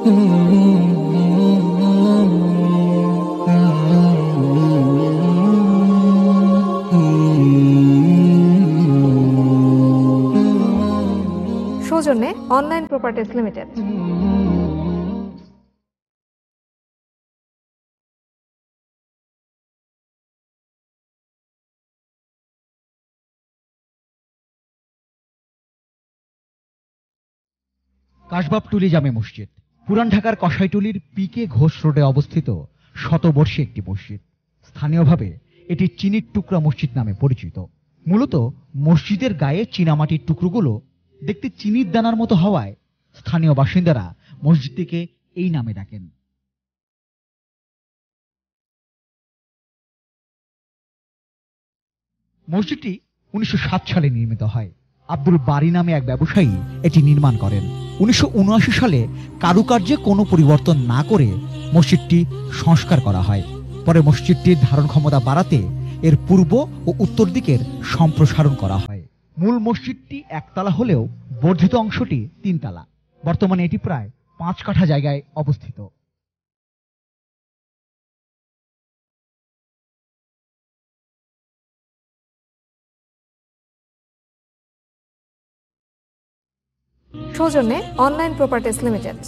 সৌজন্যে online properties limited. কাশবাবটুলি জামে মসজিদ পুরান ঢাকার কসাইটুলির পিকে ঘোষ রোডে অবস্থিত শতবর্ষী একটি মসজিদ। স্থানীয়ভাবে এটি চিনির টুকরা মসজিদ নামে পরিচিত। মূলত মসজিদের গায়ে চীনামাটির টুকরোগুলো দেখতে চিনির দানার মতো হওয়ায় স্থানীয় বাসিন্দারা মসজিদটিকে এই নামে ডাকেন। মসজিদটি 1907 সালে নির্মিত হয়। আব্দুল বারী নামে এক ব্যবসায়ী এটি নির্মাণ করেন। 1979 সালে কারুকার্যে কোনো পরিবর্তন না করে মসজিদটি সংস্কার করা হয়। পরে মসজিদটির ধারণ ক্ষমতা বাড়াতে এর পূর্ব ও উত্তর দিকের সম্প্রসারণ করা হয়। মূল মসজিদটি একতলা হলেও বর্ধিত অংশটি 3 তলা। বর্তমানে এটি প্রায় 5 কাঠা জায়গায় অবস্থিত। সৌজন্যে অনলাইন প্রপার্টিজ লিমিটেড।